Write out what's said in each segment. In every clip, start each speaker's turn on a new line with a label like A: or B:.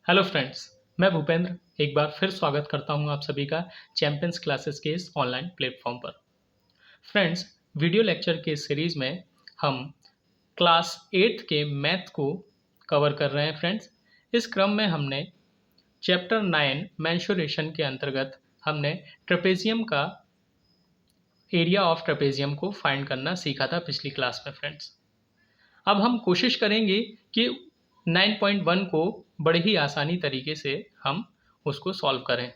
A: Hello friends, मैं भूपेंद्र एक बार फिर स्वागत करता हूं आप सभी का चैंपियंस क्लासेस के इस ऑनलाइन प्लेटफॉर्म पर। फ्रेंड्स, वीडियो लेक्चर के सीरीज़ में हम क्लास 8th के मैथ को कवर कर रहे हैं फ्रेंड्स। इस क्रम में हमने चैप्टर 9 मेंसुरेशन के अंतर्गत हमने ट्रेपेजियम का एरिया ऑफ ट्रेपेजियम को फाइंड करना सीखा था पिछली क्लास में फ्रेंड्स। अब हम कोशिश करेंगे कि 9.1 को बड़े ही आसानी तरीके से हम उसको सॉल्व करें।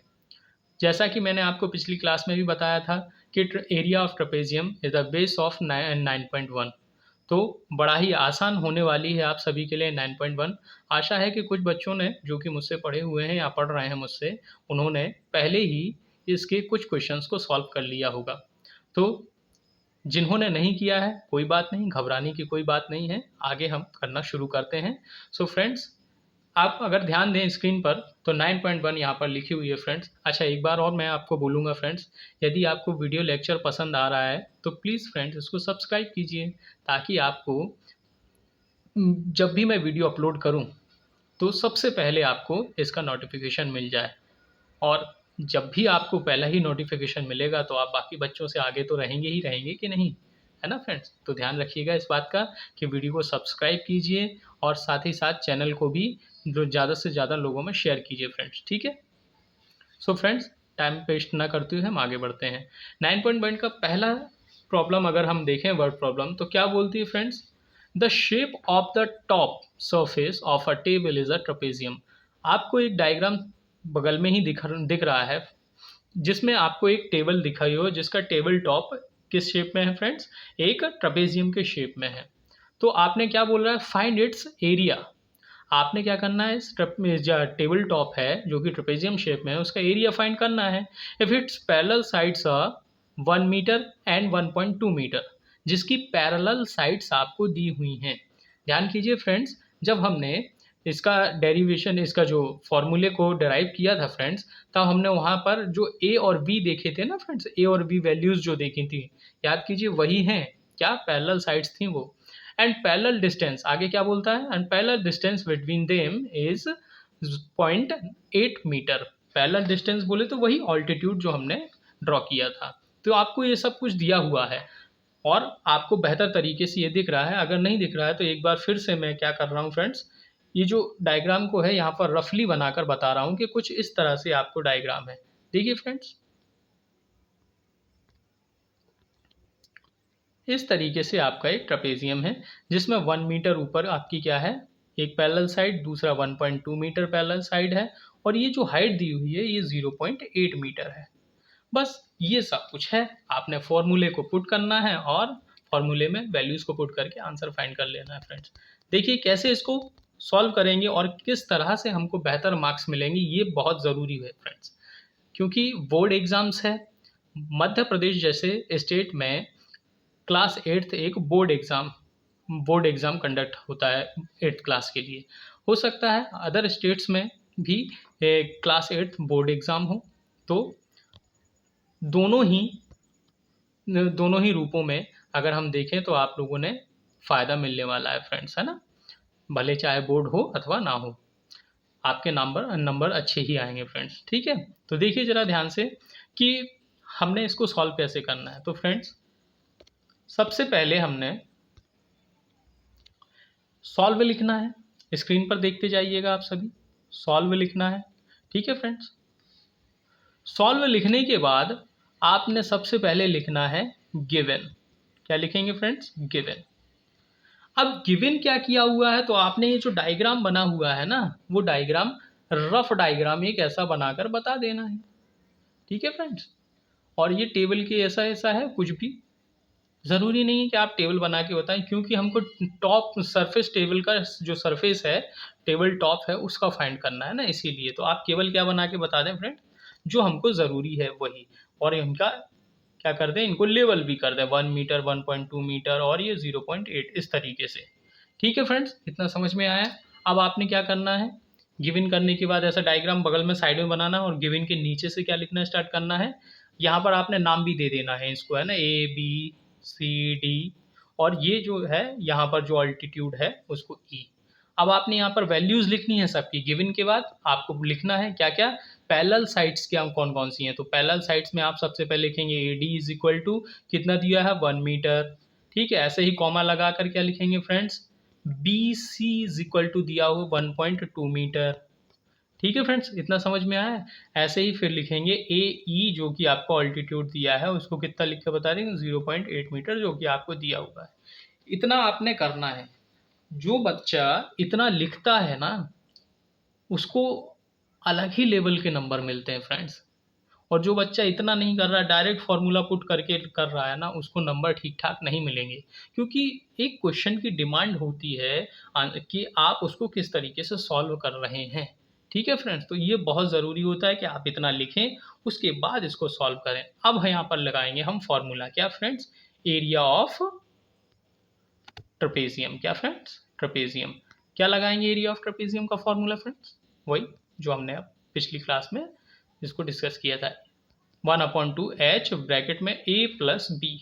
A: जैसा कि मैंने आपको पिछली क्लास में भी बताया था कि area of trapezium is the base of 9.1, तो बड़ा ही आसान होने वाली है आप सभी के लिए 9.1। आशा है कि कुछ बच्चों ने जो कि मुझसे पढ़े हुए हैं या पढ़ रहे हैं मुझसे, उन्होंने पहले ही इसके कुछ क्वेश्चंस को सॉल्व कर लिया होगा। तो जिन्होंने नहीं किया है कोई बात नहीं, घबराने की कोई बात नहीं है, आगे हम करना शुरू करते हैं। सो फ्रेंड्स, आप अगर ध्यान दें स्क्रीन पर तो 9.1 यहाँ पर लिखी हुई है फ्रेंड्स। अच्छा, एक बार और मैं आपको बोलूँगा फ्रेंड्स, यदि आपको वीडियो लेक्चर पसंद आ रहा है तो प्लीज़ फ्रेंड्स इसको सब्सक्राइब कीजिए, ताकि आपको जब भी मैं वीडियो अपलोड करूँ तो सबसे पहले आपको इसका नोटिफिकेशन मिल जाए। और जब भी आपको पहला ही नोटिफिकेशन मिलेगा तो आप बाकी बच्चों से आगे तो रहेंगे ही रहेंगे कि नहीं, है ना फ्रेंड्स। तो ध्यान रखिएगा इस बात का कि वीडियो को सब्सक्राइब कीजिए और साथ ही साथ चैनल को भी जो ज़्यादा से ज़्यादा लोगों में शेयर कीजिए फ्रेंड्स, ठीक है। सो फ्रेंड्स, टाइम वेस्ट ना करते हुए हम आगे बढ़ते हैं। 9.1 का पहला प्रॉब्लम अगर हम देखें, वर्ड प्रॉब्लम, तो क्या बोलती है friends, the shape of the top surface of a table is a trapezium. आपको एक डायग्राम बगल में ही दिख रहा है, जिसमें आपको एक टेबल दिखाई हो, जिसका टेबल टॉप किस शेप में है फ्रेंड्स, एक ट्रेपेजियम के शेप में है। तो आपने क्या बोल रहा है, फाइंड इट्स एरिया। आपने क्या करना है, इस जो टेबल टॉप है जो कि ट्रेपेजियम शेप में है, उसका एरिया फाइंड करना है। If its parallel sides are 1 metre and 1.2 metre, जिसकी पैरेलल साइड्स आपको दी हुई हैं। ध्यान कीजिए फ्रेंड्स, जब हमने इसका डेरिवेशन, इसका जो फॉर्मूले को डेराइव किया था फ्रेंड्स, तब हमने वहाँ पर जो ए और बी देखे थे ना फ्रेंड्स, ए और बी वैल्यूज़ जो देखी थी, याद कीजिए वही हैं क्या, पैरेलल साइड्स थी वो। एंड पैरेलल डिस्टेंस आगे क्या बोलता है, and parallel distance between them is 0.8 metre. Parallel distance बोले तो वही ऑल्टीट्यूड जो हमने ड्रॉ किया था। तो आपको ये सब कुछ दिया हुआ है और आपको बेहतर तरीके से ये दिख रहा है। अगर नहीं दिख रहा है तो एक बार फिर से मैं क्या कर रहा हूँ फ्रेंड्स, ये जो डायग्राम को है यहाँ पर रफली बनाकर बता रहा हूँ कि कुछ इस तरह से आपको डायग्राम है। देखिए फ्रेंड्स, इस तरीके से आपका एक ट्रेपेजियम है, जिसमें 1 मीटर ऊपर आपकी क्या है, एक पैरेलल साइड, दूसरा 1.2 मीटर पैरेलल साइड है, और ये जो हाइट दी हुई है ये 0.8 मीटर है। बस ये सब कुछ है। आपने फॉर्मूले को पुट करना है और फॉर्मूले में वैल्यूज़ को पुट करके आंसर फाइंड कर लेना है फ्रेंड्स। देखिए कैसे इसको सॉल्व करेंगे और किस तरह से हमको बेहतर मार्क्स मिलेंगे, ये बहुत ज़रूरी है फ्रेंड्स, क्योंकि बोर्ड एग्ज़ाम्स है। मध्य प्रदेश जैसे स्टेट में क्लास 8th एक बोर्ड एग्ज़ाम कंडक्ट होता है 8th क्लास के लिए। हो सकता है अदर स्टेट्स में भी क्लास 8th बोर्ड एग्ज़ाम हो। तो दोनों ही दोनों ही रूपों में अगर हम देखें तो आप लोगों ने फ़ायदा मिलने वाला है फ्रेंड्स, है ना। भले चाहे बोर्ड हो अथवा ना हो, आपके नंबर नंबर अच्छे ही आएंगे फ्रेंड्स, ठीक है। तो देखिए ज़रा ध्यान से कि हमने इसको सॉल्व कैसे करना है। तो फ्रेंड्स, सबसे पहले हमने सॉल्व लिखना है। स्क्रीन पर देखते जाइएगा आप सभी, सॉल्व लिखना है, ठीक है फ्रेंड्स। सॉल्व लिखने के बाद आपने सबसे पहले लिखना है गिवन। क्या लिखेंगे फ्रेंड्स, गिवन। अब गिवन क्या किया हुआ है, तो आपने ये जो डायग्राम बना हुआ है ना, वो डायग्राम रफ डायग्राम एक ऐसा बनाकर बता देना है, ठीक है फ्रेंड्स। और ये टेबल के ऐसा ऐसा है, कुछ भी ज़रूरी नहीं है कि आप टेबल बना के बताएं, क्योंकि हमको टॉप सरफेस, टेबल का जो सरफेस है, टेबल टॉप है, उसका फाइंड करना है ना, इसीलिए तो आप केवल क्या बना के बता दें फ्रेंड, जो हमको ज़रूरी है वही। और इनका क्या कर दें, इनको लेवल भी कर दें, 1 मीटर, 1.2 मीटर और ये 0.8, इस तरीके से, ठीक है फ्रेंड्स। इतना समझ में आया। अब आपने क्या करना है, गिवन करने के बाद ऐसा डायग्राम बगल में साइड में बनाना है और गिवन के नीचे से क्या लिखना स्टार्ट करना है, यहाँ पर आपने नाम भी दे देना है इसको, है ना, ए बी सी डी, और ये जो है यहाँ पर जो अल्टीट्यूड है उसको ई। अब आपने यहाँ पर वैल्यूज लिखनी है सबकी, गिवन के बाद आपको लिखना है क्या क्या, पैरेलल साइड्स क्या कौन कौन सी हैं। तो पैरेलल साइड्स में आप सबसे पहले लिखेंगे A D is equal to कितना दिया है 1 मीटर, ठीक है। ऐसे ही कॉमा लगा कर क्या लिखेंगे friends, B C is equal to दिया हुआ 1.2 मीटर, ठीक है फ्रेंड्स, इतना समझ में आया है। ऐसे ही फिर लिखेंगे ए ई जो कि आपको ऑल्टीट्यूड दिया है उसको कितना लिख के बता देंगे 0.8 मीटर जो कि आपको दिया हुआ है। इतना आपने करना है। जो बच्चा इतना लिखता है ना उसको अलग ही लेवल के नंबर मिलते हैं फ्रेंड्स, और जो बच्चा इतना नहीं कर रहा, डायरेक्ट फार्मूला पुट करके कर रहा है ना, उसको नंबर ठीक ठाक नहीं मिलेंगे। क्योंकि एक क्वेश्चन की डिमांड होती है कि आप उसको किस तरीके से सॉल्व कर रहे हैं, ठीक है फ्रेंड्स। तो ये बहुत ज़रूरी होता है कि आप इतना लिखें उसके बाद इसको सॉल्व करें। अब यहाँ पर लगाएंगे हम फॉर्मूला, क्या फ्रेंड्स, एरिया ऑफ ट्रपेजियम, क्या फ्रेंड्स, ट्रपेजियम। क्या लगाएंगे एरिया ऑफ ट्रपेजियम का फॉर्मूला फ्रेंड्स, वही जो हमने अब पिछली क्लास में इसको डिस्कस किया था, 1/2 h ब्रैकेट में a प्लस बी,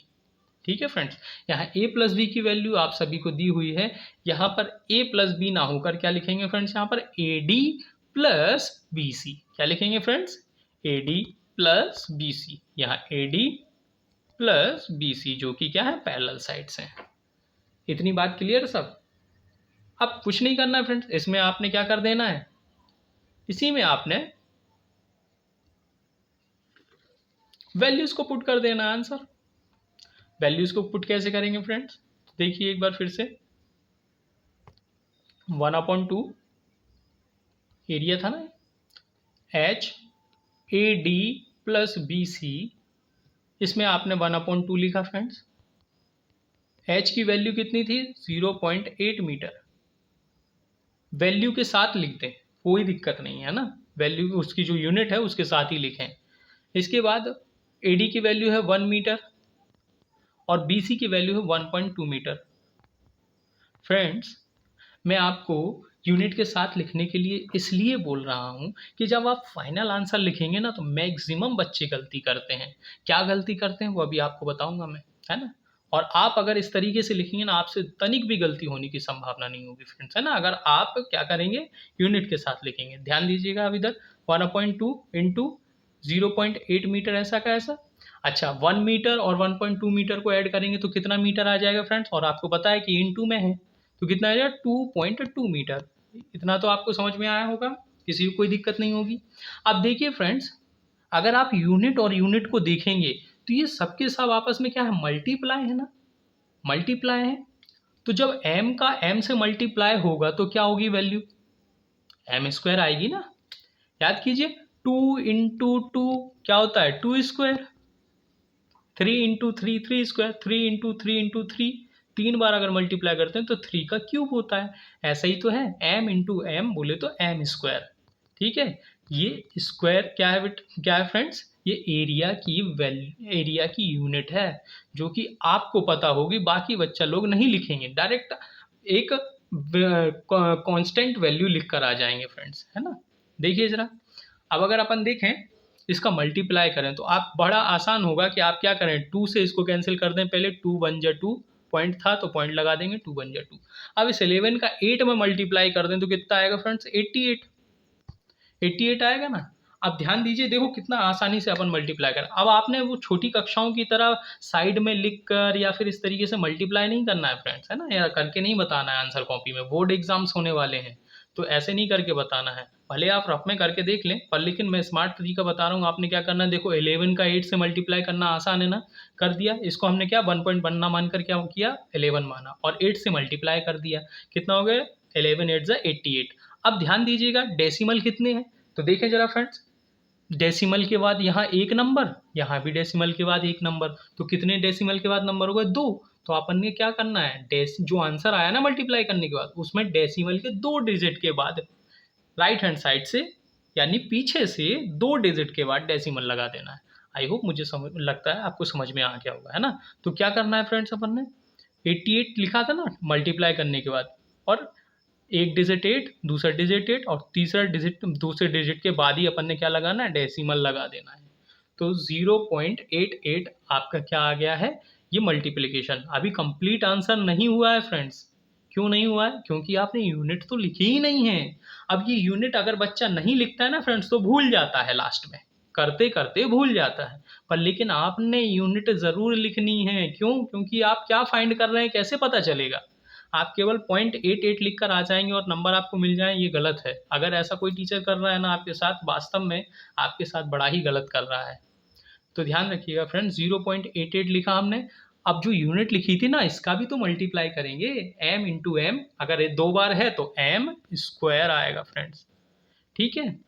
A: ठीक है फ्रेंड्स। यहाँ a प्लस बी की वैल्यू आप सभी को दी हुई है। यहाँ पर a प्लस बी ना होकर क्या लिखेंगे फ्रेंड्स, यहाँ पर A D plus B C, क्या लिखेंगे friends, A D plus B C. यहाँ A D plus B C जो कि क्या है, पैरेलल साइड्स हैं। इतनी बात क्लियर सब। अब कुछ नहीं करना है फ्रेंड्स, इसमें आपने क्या कर देना है, इसी में आपने वैल्यूज को पुट कर देना है आंसर। वैल्यूज को पुट कैसे करेंगे फ्रेंड्स, देखिए एक बार फिर से, 1/2 एरिया था ना, H A D plus B C, इसमें आपने 1/2 लिखा फ्रेंड्स। एच की वैल्यू कितनी थी 0.8 मीटर, वैल्यू के साथ लिख दें कोई दिक्कत नहीं है ना, वैल्यू उसकी जो यूनिट है उसके साथ ही लिखें। इसके बाद ए डी की वैल्यू है 1 मीटर और बी सी की वैल्यू है 1.2 मीटर। फ्रेंड्स मैं आपको यूनिट के साथ लिखने के लिए इसलिए बोल रहा हूँ कि जब आप फाइनल आंसर लिखेंगे ना तो मैक्सिमम बच्चे गलती करते हैं। क्या गलती करते हैं वो अभी आपको बताऊंगा मैं, है ना। और आप अगर इस तरीके से लिखेंगे ना, आपसे तनिक भी गलती होने की संभावना नहीं होगी फ्रेंड्स, है ना, अगर आप क्या करेंगे यूनिट के साथ लिखेंगे। ध्यान दीजिएगा अब इधर 1/2 इंटू 0.8 मीटर ऐसा का ऐसा। अच्छा 1 मीटर और 1.2 मीटर को ऐड करेंगे तो कितना मीटर आ जाएगा फ्रेंड्स, और आपको पता है कि इंटू में है तो कितना आ जाएगा 2.2 मीटर। इतना तो आपको समझ में आया होगा, किसी को कोई दिक्कत नहीं होगी। अब देखिए फ्रेंड्स, अगर आप यूनिट और यूनिट को देखेंगे तो ये सबके सब आपस में क्या है, मल्टीप्लाई है ना, मल्टीप्लाई है। तो जब m का m से मल्टीप्लाई होगा तो क्या होगी वैल्यू, m स्क्वायर आएगी ना। याद कीजिए 2 इंटू टू क्या होता है 2 square, 3 into three 3 square, 3 into three into three, 3 बार अगर मल्टीप्लाई करते हैं तो 3 का क्यूब होता है। ऐसा ही तो है, m इंटू एम बोले तो m स्क्वायर, ठीक है। ये स्क्वायर क्या है क्या है फ्रेंड्स, ये एरिया की यूनिट है जो कि आपको पता होगी, बाकी बच्चा लोग नहीं लिखेंगे, डायरेक्ट एक कांस्टेंट वैल्यू लिख कर आ जाएंगे फ्रेंड्स, है ना। देखिए जरा, अब अगर अपन देखें इसका मल्टीप्लाई करें तो आप बड़ा आसान होगा कि आप क्या करें, 2 से इसको कैंसिल कर दें, पहले 2 1 जा 2, पॉइंट था तो पॉइंट लगा देंगे, 2 1 जा 2। अब इस 11 का 8 में मल्टीप्लाई कर दें तो कितना आएगा फ्रेंड्स, 88, 88 आएगा ना। अब ध्यान दीजिए, देखो कितना आसानी से अपन मल्टीप्लाई करें। अब आपने वो छोटी कक्षाओं की तरह साइड में लिख कर या फिर इस तरीके से मल्टीप्लाई नहीं करना है फ्रेंड्स, है ना, या करके नहीं बताना है आंसर कॉपी में, बोर्ड एग्जाम्स होने वाले हैं तो ऐसे नहीं करके बताना है। भले आप रफ में करके देख लें पर लेकिन मैं स्मार्ट तरीका बता रहा हूँ। आपने क्या करना है, देखो 11 का 8 से मल्टीप्लाई करना आसान है ना, कर दिया। इसको हमने क्या 1.1 ना मानकर क्या किया 11 माना और 8 से मल्टीप्लाई कर दिया, कितना हो गया 11 8 जा 88। अब ध्यान दीजिएगा डेसिमल कितने हैं तो देखें जरा फ्रेंड्स, डेसिमल के बाद यहाँ एक नंबर, यहाँ भी डेसिमल के बाद एक नंबर, तो कितने डेसिमल के बाद नंबर हो गए 2। तो अपन ने क्या करना है, जो आंसर आया ना मल्टीप्लाई करने के बाद उसमें डेसिमल के 2 डिजिट के बाद राइट हैंड साइड से यानी पीछे से 2 डिजिट के बाद डेसिमल लगा देना है। आई होप मुझे लगता है आपको समझ में आ गया होगा, है ना। तो क्या करना है फ्रेंड्स, अपन ने 88 लिखा था ना मल्टीप्लाई करने के बाद, और एक डिजिट 8, दूसरा डिजिट 8 और तीसरा डिजिट दूसरे डिजिट के बाद ही अपन ने क्या लगाना है, डेसिमल लगा देना है। तो 0.88 आपका क्या आ गया है, ये मल्टीप्लिकेशन। अभी कंप्लीट आंसर नहीं हुआ है फ्रेंड्स, क्यों नहीं हुआ है? क्योंकि आपने यूनिट तो लिखी ही नहीं है। अब ये यूनिट अगर बच्चा नहीं लिखता है ना फ्रेंड्स, तो भूल जाता है, लास्ट में करते करते भूल जाता है। पर लेकिन आपने यूनिट ज़रूर लिखनी है। क्यों? क्योंकि आप क्या फाइंड कर रहे हैं कैसे पता चलेगा? आप केवल 0.88 लिख कर आ जाएंगे और नंबर आपको मिल जाए, ये गलत है। अगर ऐसा कोई टीचर कर रहा है ना आपके साथ, वास्तव में आपके साथ बड़ा ही गलत कर रहा है। तो ध्यान रखिएगा फ्रेंड्स, 0.88 लिखा हमने। अब जो यूनिट लिखी थी ना, इसका भी तो मल्टीप्लाई करेंगे, m इंटू एम। अगर ये 2 बार है तो m स्क्वायर आएगा फ्रेंड्स। ठीक है,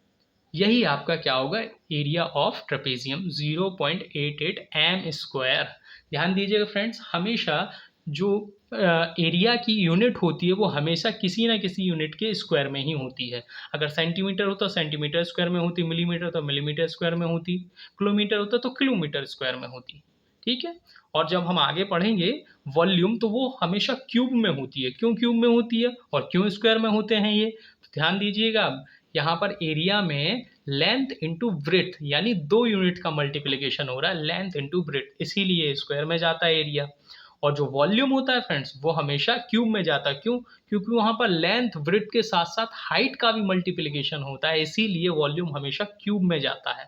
A: यही आपका क्या होगा, area of trapezium 0.88 M square. ध्यान दीजिएगा फ्रेंड्स, हमेशा जो एरिया की यूनिट होती है वो हमेशा किसी ना किसी यूनिट के स्क्वायर में ही होती है। अगर सेंटीमीटर होता तो सेंटीमीटर स्क्वायर में होती, मिलीमीटर तो मिलीमीटर स्क्वायर में होती, किलोमीटर होता तो किलोमीटर स्क्वायर में होती। ठीक है, और जब हम आगे पढ़ेंगे वॉल्यूम, तो वो हमेशा क्यूब में होती है। क्यों क्यूब में होती है और क्यों स्क्वायर में होते हैं ये, तो ध्यान दीजिएगा। यहाँ पर एरिया में लेंथ इंटू ब्रेथ, यानी 2 यूनिट का मल्टीप्लिकेशन हो रहा है, लेंथ इंटू ब्रेथ, इसीलिए स्क्वायर में जाता है एरिया। और जो वॉल्यूम होता है फ्रेंड्स, वो हमेशा क्यूब में जाता है। क्यों? क्योंकि वहाँ पर लेंथ ब्रेथ के साथ साथ हाइट का भी मल्टीप्लिकेशन होता है, इसीलिए वॉल्यूम हमेशा क्यूब में जाता है।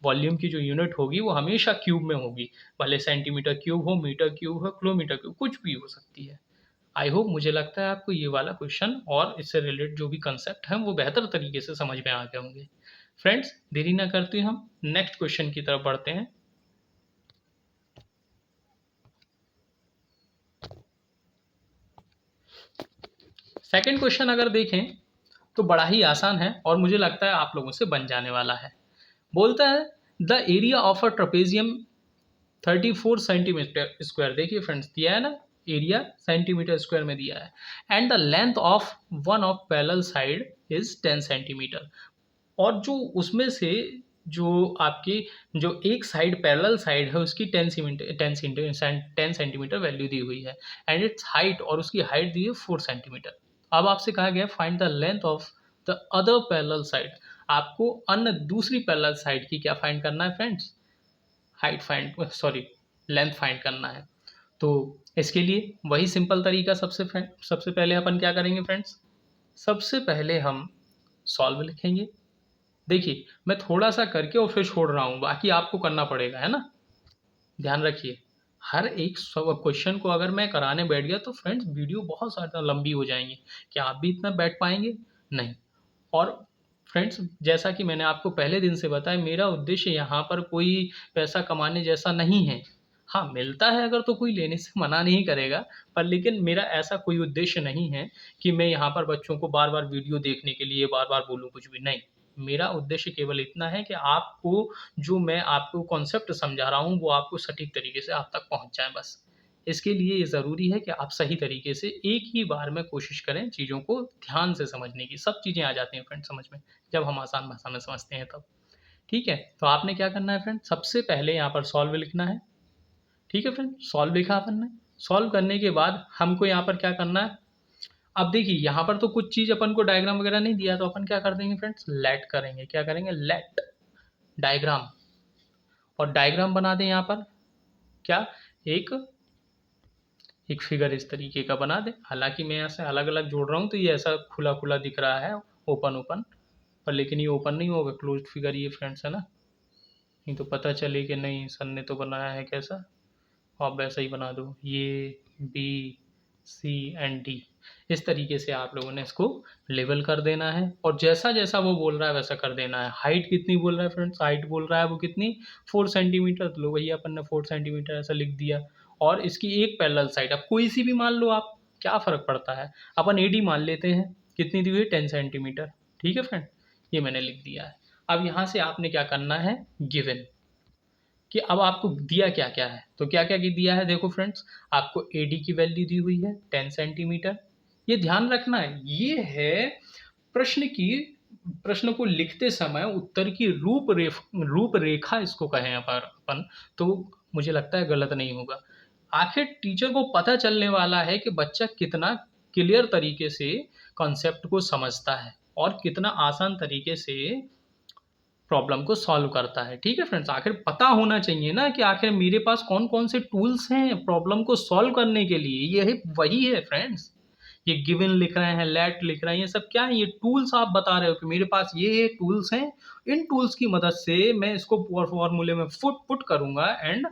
A: वॉल्यूम की जो यूनिट होगी वो हमेशा क्यूब में होगी, भले सेंटीमीटर क्यूब हो, मीटर क्यूब हो, किलोमीटर क्यूब, कुछ भी हो सकती है। आई होप, मुझे लगता है आपको ये वाला क्वेश्चन और इससे रिलेटेड जो भी कंसेप्ट हैं वो बेहतर तरीके से समझ में आ गए होंगे। फ्रेंड्स, देरी ना करते हुए हम नेक्स्ट क्वेश्चन की तरफ बढ़ते हैं। सेकंड क्वेश्चन अगर देखें तो बड़ा ही आसान है और मुझे लगता है आप लोगों से बन जाने वाला है। बोलता है the area of a trapezium 34 centimetre square. देखिए फ्रेंड्स, दिया है ना, एरिया सेंटीमीटर स्क्वायर में दिया है, and the length of one of parallel side is 10 centimetre. और जो उसमें से जो आपकी जो एक साइड पैरेलल साइड है उसकी 10 सेंटीमीटर वैल्यू दी हुई है, एंड इट्स हाइट, और उसकी हाइट दी है 4 सेंटीमीटर। अब आपसे कहा गया find the length of the other parallel side. आपको अन्य दूसरी पैरेलल साइड की क्या फाइंड करना है friends, height find, sorry, length find करना है। तो इसके लिए वही सिंपल तरीका, सबसे पहले अपन क्या करेंगे फ्रेंड्स, सबसे पहले हम सॉल्व लिखेंगे। देखिए, मैं थोड़ा सा करके और फिर छोड़ रहा हूँ, बाकी आपको करना पड़ेगा, है ना। ध्यान रखिए, हर एक क्वेश्चन को अगर मैं कराने बैठ गया तो फ्रेंड्स वीडियो बहुत ज़्यादा लंबी हो जाएंगी। क्या आप भी इतना बैठ पाएंगे? नहीं। और फ्रेंड्स, जैसा कि मैंने आपको पहले दिन से बताया, मेरा उद्देश्य यहाँ पर कोई पैसा कमाने जैसा नहीं है। हाँ, मिलता है अगर तो कोई लेने से मना नहीं करेगा, पर लेकिन मेरा ऐसा कोई उद्देश्य नहीं है कि मैं यहाँ पर बच्चों को बार बार वीडियो देखने के लिए बार बार बोलूँ, कुछ भी नहीं। मेरा उद्देश्य केवल इतना है कि आपको, जो मैं आपको कॉन्सेप्ट समझा रहा हूँ, वो आपको सटीक तरीके से आप तक पहुँच जाए बस। इसके लिए ये ज़रूरी है कि आप सही तरीके से एक ही बार में कोशिश करें चीज़ों को ध्यान से समझने की। सब चीज़ें आ जाती हैं फ्रेंड समझ में, जब हम आसान भाषा में समझते हैं तब। ठीक है, तो आपने क्या करना है फ्रेंड, सबसे पहले यहाँ पर सॉल्व लिखना है। ठीक है फ्रेंड, सॉल्व लिखा अपन ने। सॉल्व करने के बाद हमको यहाँ पर क्या करना है, अब देखिए यहाँ पर तो कुछ चीज़ अपन को डायग्राम वगैरह नहीं दिया, तो अपन क्या कर देंगे फ्रेंड्स, लेट करेंगे। क्या करेंगे, लेट डायग्राम। और डायग्राम बना दें यहाँ पर क्या, एक एक फिगर इस तरीके का बना दें। हालांकि मैं ऐसे अलग अलग जोड़ रहा हूँ तो ये ऐसा खुला खुला दिख रहा है, ओपन ओपन, पर लेकिन ये ओपन नहीं होगा, क्लोज्ड फिगर ये फ्रेंड्स, है ना। नहीं तो पता चले कि नहीं सर ने तो बनाया है कैसा, आप वैसा ही बना दो, ये बी सी एंड डी। इस तरीके से आप लोगों ने इसको लेवल कर देना है, और जैसा जैसा वो बोल रहा है वैसा कर देना है। हाइट कितनी बोल रहा है फ्रेंड्स, हाइट बोल रहा है वो कितनी, 4 सेंटीमीटर, तो लो भैया अपन ने 4 सेंटीमीटर ऐसा लिख दिया। और इसकी एक पैरेलल साइड, अब कोई सी भी मान लो आप, क्या फ़र्क पड़ता है, अपन एडी मान लेते हैं, कितनी दी हुई है, 10 सेंटीमीटर। ठीक है फ्रेंड, ये मैंने लिख दिया है। अब यहाँ से आपने क्या करना है, गिवन, कि अब आपको दिया क्या क्या है, तो क्या क्या दिया है, देखो फ्रेंड्स, आपको एडी की वैल्यू दी हुई है 10 सेंटीमीटर। ये ध्यान रखना है, ये है प्रश्न को लिखते समय उत्तर की रूपरेखा इसको कहें अपन, तो मुझे लगता है गलत नहीं होगा। आखिर टीचर को पता चलने वाला है कि बच्चा कितना क्लियर तरीके से कॉन्सेप्ट को समझता है और कितना आसान तरीके से प्रॉब्लम को सॉल्व करता है। ठीक है फ्रेंड्स, आखिर पता होना चाहिए ना कि आखिर मेरे पास कौन कौन से टूल्स हैं प्रॉब्लम को सॉल्व करने के लिए, ये वही है फ्रेंड्स। ये गिवन लिख रहे हैं, लेट लिख रहे हैं, ये सब क्या है? ये टूल्स आप बता रहे हो कि मेरे पास ये टूल्स हैं, इन टूल्स की मदद से मैं इसको फॉर्मूले में पुट करूंगा and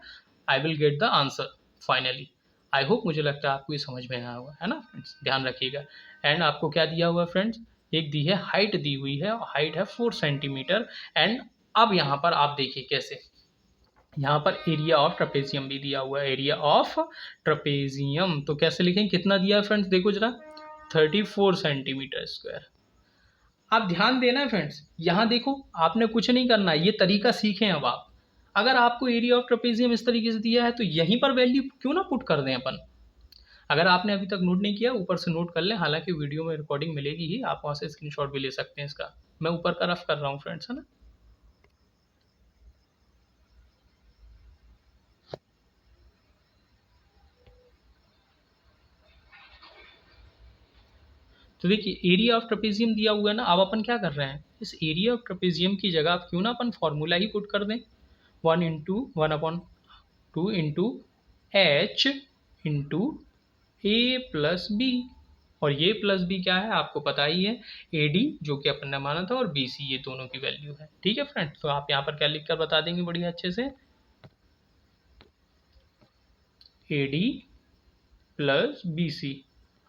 A: I will get the answer finally. I hope, मुझे लगता है आपको ये समझ में आया होगा, है ना फ्रेंड्स? ध्यान रखिएगा। एंड आपको क्या दिया हुआ है फ्रेंड्स? एक दी है हाइट, दी हुई है, हाइट है 4 सेंटीमीटर। एंड अब यहाँ पर आप देखिए कैसे, यहाँ पर एरिया ऑफ ट्रपेजियम भी दिया हुआ है, एरिया ऑफ ट्रपेजियम। तो कैसे लिखें, कितना दिया है फ्रेंड्स? देखो जरा, 34 सेंटीमीटर स्क्वायर। आप ध्यान देना फ्रेंड्स, यहाँ देखो, आपने कुछ नहीं करना है, ये तरीका सीखें अब आप। अगर आपको एरिया ऑफ ट्रपेजियम इस तरीके से दिया है तो यहीं पर वैल्यू क्यों ना पुट कर दें अपन। अगर आपने अभी तक नोट नहीं किया, ऊपर से नोट कर लें, हालांकि वीडियो में रिकॉर्डिंग मिलेगी ही, आप वहाँ से स्क्रीनशॉट भी ले सकते हैं इसका। मैं ऊपर का रफ कर रहा हूँ फ्रेंड्स, है ना। तो देखिए, एरिया ऑफ ट्रपेजियम दिया हुआ है ना, अब अपन क्या कर रहे हैं, इस एरिया ऑफ ट्रपेजियम की जगह आप क्यों ना अपन फॉर्मूला ही पुट कर दें, 1/2 एच इंटू ए प्लस बी। और ये प्लस बी क्या है आपको पता ही है, ए डी जो कि अपन ने माना था, और बी सी, ये दोनों की वैल्यू है। ठीक है फ्रेंड्स, तो आप यहाँ पर क्या लिख कर बता देंगे बढ़िया अच्छे से, A D plus B C.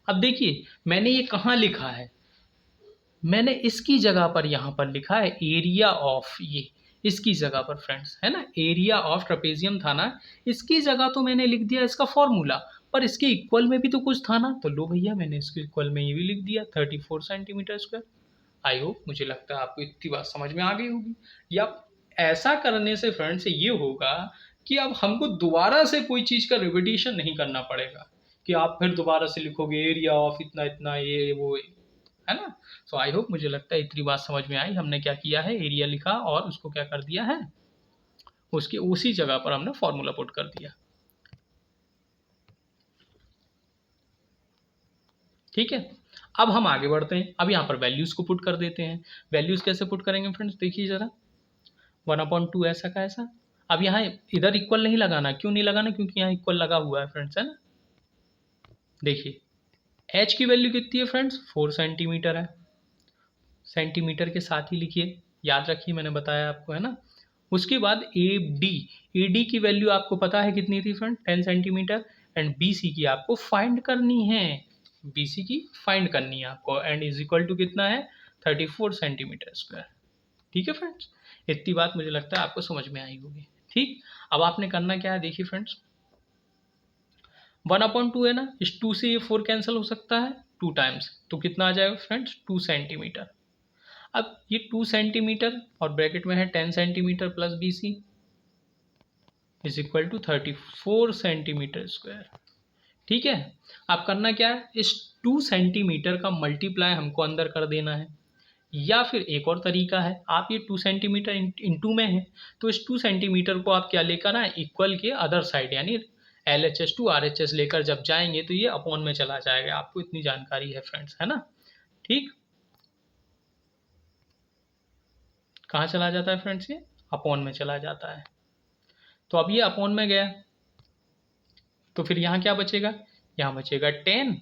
A: अब देखिए मैंने ये कहाँ लिखा है, मैंने इसकी जगह पर यहाँ पर लिखा है एरिया ऑफ, ये इसकी जगह पर फ्रेंड्स, है ना, एरिया ऑफ ट्रपेजियम था ना, इसकी जगह तो मैंने लिख दिया इसका फॉर्मूला, पर इसके इक्वल में भी तो कुछ था ना, तो लो भैया मैंने इसके इक्वल में ये भी लिख दिया, 34 सेंटीमीटर स्क्वायर। आई होप, मुझे लगता है आपको इतनी बात समझ में आ गई होगी। या ऐसा करने से फ्रेंड्स ये होगा कि अब हमको दोबारा से कोई चीज़ का रिपीटिशन नहीं करना पड़ेगा, कि आप फिर दोबारा से लिखोगे एरिया ऑफ इतना इतना ये वो, है ना। सो आई होप, मुझे लगता है इतनी बात समझ में आई। हमने क्या किया है, एरिया लिखा और उसको क्या कर दिया है, उसकी उसी जगह पर हमने फॉर्मूला पुट कर दिया। ठीक है, अब हम आगे बढ़ते हैं। अब यहाँ पर वैल्यूज को पुट कर देते हैं। वैल्यूज कैसे पुट करेंगे फ्रेंड्स, देखिए जरा, 1/2 ऐसा का ऐसा। अब यहाँ इधर इक्वल नहीं लगाना, क्यों नहीं लगाना, क्योंकि यहाँ इक्वल लगा हुआ है फ्रेंड्स, है ना। देखिए एच की वैल्यू कितनी है फ्रेंड्स, 4 सेंटीमीटर है, सेंटीमीटर के साथ ही लिखिए, याद रखिए मैंने बताया आपको, है ना। उसके बाद ए डी की वैल्यू आपको पता है कितनी थी friend, 10 centimetre. And B C की आपको फाइंड करनी है, बी सी की फाइंड करनी है आपको, एंड इज इक्वल टू कितना है, 34 सेंटीमीटर स्क्वायर। ठीक है फ्रेंड्स, इतनी बात मुझे लगता है आपको समझ में आई होगी। ठीक, अब आपने करना क्या है, देखिए फ्रेंड्स, 1/2 है ना, इस 2 से ये 4 कैंसिल हो सकता है 2 टाइम्स, तो कितना आ जाएगा फ्रेंड्स, 2 सेंटीमीटर। अब ये 2 सेंटीमीटर और ब्रैकेट में है 10 centimetre plus B C is equal to 34 centimetre square. ठीक है, अब करना क्या है, इस 2 सेंटीमीटर का मल्टीप्लाई हमको अंदर कर देना है, या फिर एक और तरीका है, आप ये 2 सेंटीमीटर इंटू में है, तो इस 2 सेंटीमीटर को आप क्या लेकर आए, इक्वल के अदर साइड, यानी LHS टू RHS लेकर जब जाएंगे तो ये अपॉन में चला जाएगा। आपको इतनी जानकारी है फ्रेंड्स, है ना। ठीक, कहाँ चला जाता है फ्रेंड्स, ये अपॉन में चला जाता है। तो अब ये अपॉन में गया, तो फिर यहाँ क्या बचेगा, यहाँ बचेगा 10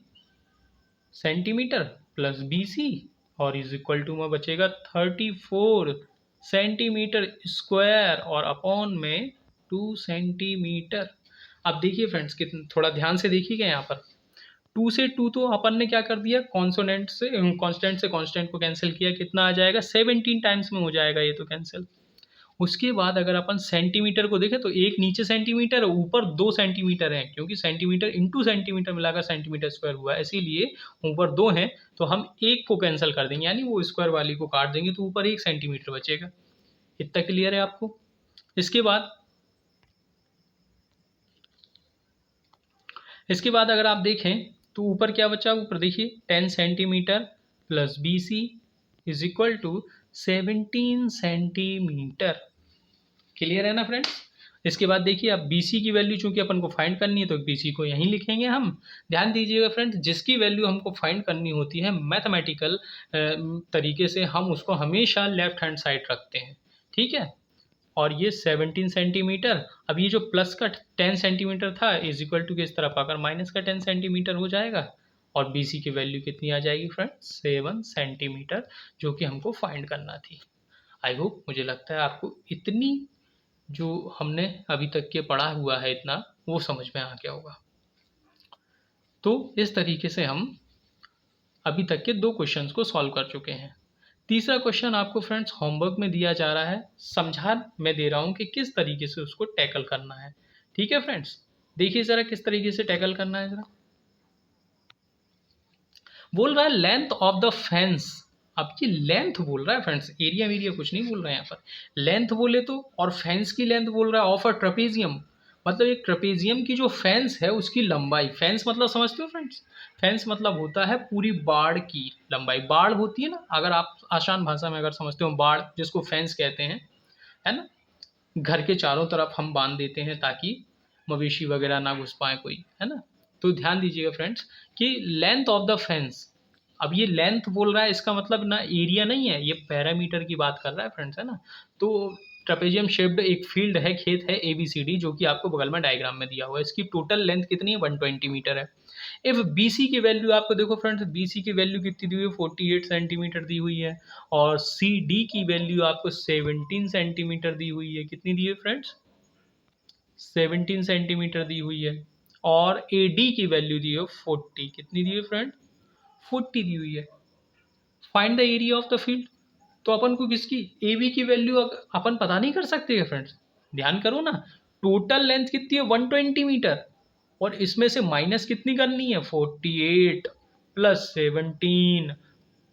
A: सेंटीमीटर प्लस बी सी, और इज इक्वल टू में बचेगा 34 सेंटीमीटर स्क्वायर, और अपॉन में 2 सेंटीमीटर। अब देखिए फ्रेंड्स, कितना, थोड़ा ध्यान से देखिएगा यहाँ पर, 2 से 2 तो अपन ने क्या कर दिया, कॉन्सोनेंट से कांस्टेंट से कांस्टेंट को कैंसिल किया, कितना आ जाएगा, 17 टाइम्स में हो जाएगा ये तो कैंसिल। उसके बाद अगर अपन सेंटीमीटर को देखें तो एक नीचे सेंटीमीटर, ऊपर 2 सेंटीमीटर है, क्योंकि सेंटीमीटर इंटू सेंटीमीटर मिलाकर सेंटीमीटर स्क्वायर हुआ है, इसीलिए ऊपर 2 हैं, तो हम एक को कैंसिल कर देंगे, यानी वो स्क्वायर वाली को काट देंगे, तो ऊपर 1 सेंटीमीटर बचेगा। इतना क्लियर है आपको। इसके बाद अगर आप देखें तो ऊपर क्या बचा, ऊपर देखिए 10 centimetre plus B C is equal to 17 centimetre. Clear है ना फ्रेंड्स। इसके बाद देखिए, अब बी सी की वैल्यू चूंकि अपन को फाइंड करनी है तो बी सी को यहीं लिखेंगे हम। ध्यान दीजिएगा फ्रेंड्स, जिसकी वैल्यू हमको फाइंड करनी होती है मैथमेटिकल तरीके से, हम उसको हमेशा लेफ्ट हैंड साइड रखते हैं। ठीक है, और ये 17 सेंटीमीटर, अब ये जो प्लस का 10 सेंटीमीटर था इज इक्वल टू, किस तरफ आकर माइनस का 10 सेंटीमीटर हो जाएगा, और BC की वैल्यू कितनी आ जाएगी फ्रेंड्स, 7 सेंटीमीटर, जो कि हमको फाइंड करना थी। आई होप, मुझे लगता है आपको इतनी जो हमने अभी तक के पढ़ा हुआ है इतना, वो समझ में आ गया होगा। तो इस तरीके से हम अभी तक के 2 क्वेश्चंस को सॉल्व कर चुके हैं। तीसरा क्वेश्चन आपको फ्रेंड्स होमवर्क में दिया जा रहा है, समझा मैं दे रहा हूँ कि किस तरीके से उसको टैकल करना है। ठीक है फ्रेंड्स, देखिए ज़रा किस तरीके से टैकल करना है। ज़रा बोल रहा है लेंथ ऑफ द फेंस। अब ये लेंथ बोल रहा है फ्रेंड्स, एरिया मीरिया कुछ नहीं बोल रहा है यहाँ पर। लेंथ बोले तो, और फेंस की लेंथ बोल रहा है ऑफ अ ट्रेपेजियम, मतलब एक ट्रेपेजियम की जो फेंस है उसकी लंबाई। फेंस मतलब समझते हो फ्रेंड्स, फेंस मतलब होता है पूरी बाड़ की लंबाई। बाड़ होती है ना, अगर आप आसान भाषा में अगर समझते हो, बाड़ जिसको फेंस कहते हैं, है ना, घर के चारों तरफ हम बांध देते हैं ताकि मवेशी वगैरह ना घुस पाए कोई, है ना। तो ध्यान दीजिएगा फ्रेंड्स कि लेंथ ऑफ द फेंस, अब ये लेंथ बोल रहा है, इसका मतलब ना एरिया नहीं है, ये पैरामीटर की बात कर रहा है फ्रेंड्स, है ना। तो ट्रेपेजियम शेप्ड एक फील्ड है, खेत है ABCD, जो कि आपको बगल में डायग्राम में दिया हुआ है। इसकी टोटल लेंथ कितनी है, 120 मीटर है। इफ BC की वैल्यू आपको देखो फ्रेंड्स, BC की वैल्यू कितनी दी हुई है, 48 सेंटीमीटर दी हुई है, और CD की वैल्यू आपको 17 सेंटीमीटर दी हुई है। कितनी दी है फ्रेंड्स, 17 सेंटीमीटर दी हुई है। और AD की वैल्यू दी है 40, कितनी दी है फ्रेंड, 40 दी हुई है। Find the area of the field, तो अपन को किसकी, AB की वैल्यू अपन पता नहीं कर सकते हैं फ्रेंड्स। ध्यान करो ना, टोटल लेंथ कितनी है, 120 मीटर, और इसमें से माइनस कितनी करनी है, 48 प्लस 17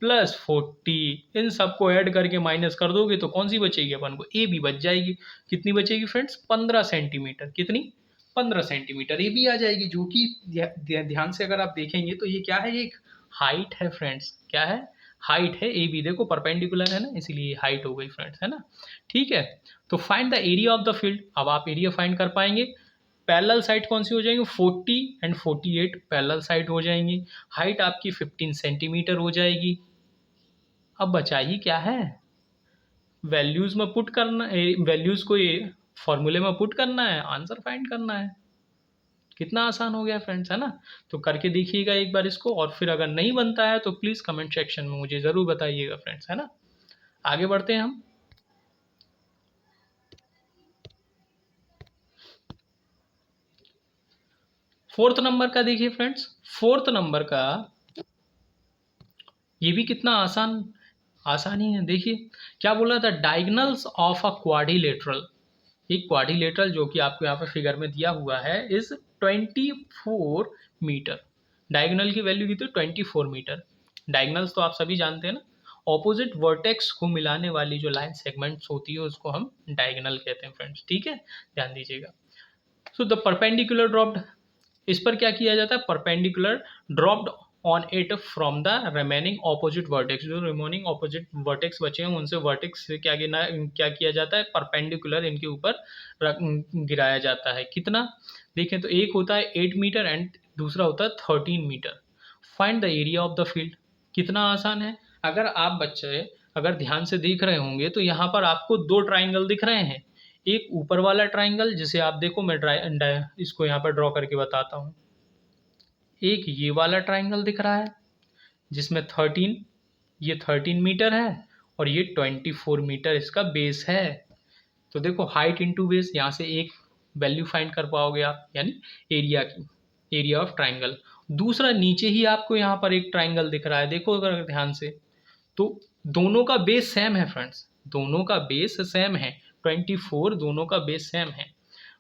A: प्लस 40, इन सबको ऐड करके माइनस कर दोगे तो कौन सी बचेगी, अपन को AB बच जाएगी। कितनी बचेगी फ्रेंड्स, 15 सेंटीमीटर। कितनी, 15 सेंटीमीटर AB आ जाएगी, जो कि ध्यान से अगर आप देखेंगे तो ये क्या है, एक हाइट है फ्रेंड्स। क्या है, हाइट है AB, देखो परपेंडिकुलर है ना, इसीलिए हाइट हो गई फ्रेंड्स, है ना। ठीक है, तो find the area of the field. अब आप एरिया फाइंड कर पाएंगे। पैरेलल साइड कौन सी हो जाएंगी, 40 एंड 48 पैरेलल साइड हो जाएंगी। हाइट आपकी 15 सेंटीमीटर हो जाएगी। अब बचा ही क्या है, वैल्यूज में पुट करना, वैल्यूज को ये फॉर्मूले में पुट करना है, आंसर फाइंड करना है। कितना आसान हो गया फ्रेंड्स, है ना। तो करके देखिएगा एक बार इसको, और फिर अगर नहीं बनता है तो प्लीज़ कमेंट सेक्शन में मुझे ज़रूर बताइएगा फ्रेंड्स, है ना। आगे बढ़ते हैं हम। फोर्थ नंबर का देखिए फ्रेंड्स, फोर्थ नंबर का ये भी कितना आसान ही है। देखिए क्या बोला था, डायगोनल्स ऑफ अ क्वाड्रिलेटरल। एक क्वाड्रिलेटरल जो कि आपको यहाँ पे फिगर में दिया हुआ है इज 24 मीटर। डायगोनल की वैल्यू कितनी, 24 मीटर। डायगोनल्स तो आप सभी जानते हैं ना, ऑपोजिट वर्टेक्स को मिलाने वाली जो लाइन सेगमेंट्स होती है उसको हम डायगोनल कहते हैं फ्रेंड्स। ठीक है, ध्यान दीजिएगा। सो द परपेंडिकुलर ड्रॉप्ड, इस पर क्या किया जाता है, perpendicular dropped on it from the remaining opposite vertex. जो रिमेनिंग ऑपोजिट वर्टेक्स बचे हैं उनसे वर्टेक्स से क्या किया जाता है, परपेंडिकुलर इनके ऊपर गिराया जाता है। कितना, देखें तो एक होता है 8 मीटर एंड दूसरा होता है 13 metre. Find the area of the field, कितना आसान है। अगर आप बच्चे अगर ध्यान से देख रहे होंगे तो यहाँ पर आपको 2 ट्राइंगल दिख रहे हैं। एक ऊपर वाला ट्राइंगल जिसे आप देखो, मैं इसको यहाँ पर ड्रॉ करके बताता हूँ। एक ये वाला ट्राइंगल दिख रहा है जिसमें 13, ये 13 मीटर है और ये 24 मीटर इसका बेस है। तो देखो हाइट इंटू बेस, यहाँ से एक वैल्यू फाइंड कर पाओगे आप, यानी एरिया की, एरिया ऑफ ट्राइंगल। दूसरा नीचे ही आपको यहाँ पर एक ट्राइंगल दिख रहा है, देखो अगर ध्यान से, तो दोनों का बेस सेम है फ्रेंड्स, दोनों का बेस सेम है, 24 दोनों का बेस सेम है,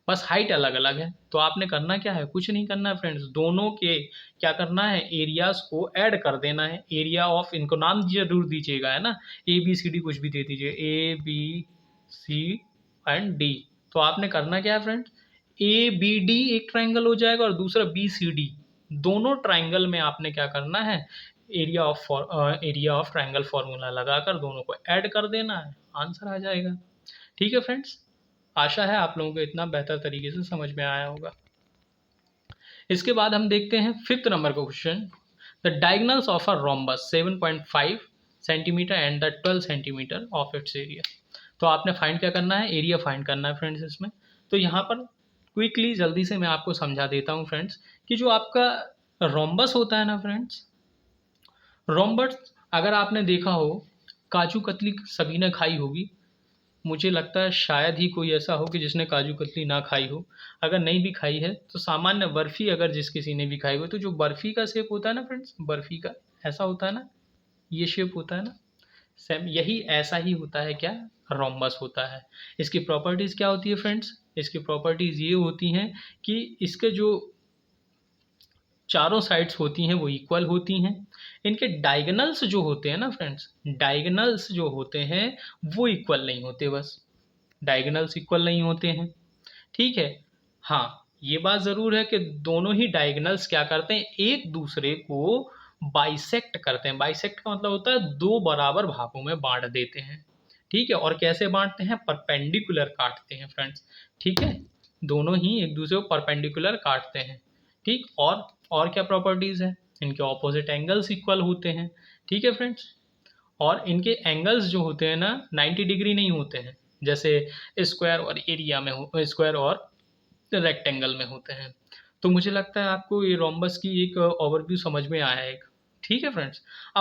A: बस हाइट अलग अलग है। तो आपने करना क्या है, कुछ नहीं करना है फ्रेंड्स, दोनों के क्या करना है, एरियाज को ऐड कर देना है। एरिया ऑफ, इनको नाम जरूर दीजिएगा, है ना, ABCD कुछ भी दे दीजिए, ABC एंड D। तो आपने करना क्या है फ्रेंड्स, ABD एक ट्राइंगल हो जाएगा और दूसरा BCD, दोनों ट्राइंगल में आपने क्या करना है, एरिया ऑफ ट्राइंगल फॉर्मूला लगाकर दोनों को ऐड कर देना है, आंसर आ जाएगा। ठीक है फ्रेंड्स, आशा है आप लोगों को इतना बेहतर तरीके से समझ में आया होगा। इसके बाद हम देखते हैं फिफ्थ नंबर का question, the diagonals of a rhombus 7.5 centimetre and the 12 centimetre of its area. तो आपने फाइंड क्या करना है, एरिया फाइंड करना है फ्रेंड्स इसमें। तो यहाँ पर क्विकली जल्दी से मैं आपको समझा देता हूँ फ्रेंड्स कि जो आपका रोम्बस होता है ना फ्रेंड्स, रोम्बस अगर आपने देखा हो, काजू कतली सभी ने खाई होगी। मुझे लगता है शायद ही कोई ऐसा हो कि जिसने काजू कतली ना खाई हो। अगर नहीं भी खाई है तो सामान्य बर्फी अगर जिस किसी ने भी खाई हो, तो जो बर्फी का शेप होता है ना फ्रेंड्स, बर्फी का ऐसा होता है ना, ये शेप होता है ना, सेम यही ऐसा ही होता है क्या, रोम्बस होता है। इसकी प्रॉपर्टीज़ क्या होती है फ्रेंड्स, इसकी प्रॉपर्टीज़ ये होती हैं कि इसके जो चारों साइड्स होती हैं वो इक्वल होती हैं। इनके डायगोनल्स जो होते हैं ना फ्रेंड्स, डायगोनल्स जो होते हैं वो इक्वल नहीं होते, बस डायगोनल्स इक्वल नहीं होते हैं। ठीक है। हाँ, ये बात ज़रूर है कि दोनों ही डायगोनल्स क्या करते हैं, एक दूसरे को बाइसेक्ट करते हैं। बाइसेक्ट का मतलब होता है दो बराबर भागों में बांट देते हैं। ठीक है, और कैसे बांटते हैं, परपेंडिकुलर काटते हैं फ्रेंड्स। ठीक है, दोनों ही एक दूसरे को परपेंडिकुलर काटते हैं। ठीक, और क्या प्रॉपर्टीज़ है, इनके ऑपोजिट एंगल्स इक्वल होते हैं। ठीक है फ्रेंड्स, और इनके एंगल्स जो होते हैं ना 90 डिग्री नहीं होते हैं, जैसे स्क्वायर और एरिया में हो, स्क्वायर और रेक्टेंगल में होते हैं। तो मुझे लगता है आपको ये रोम्बस की एक ओवरव्यू समझ में आया है। ठीक है फ्रेंड्स। अब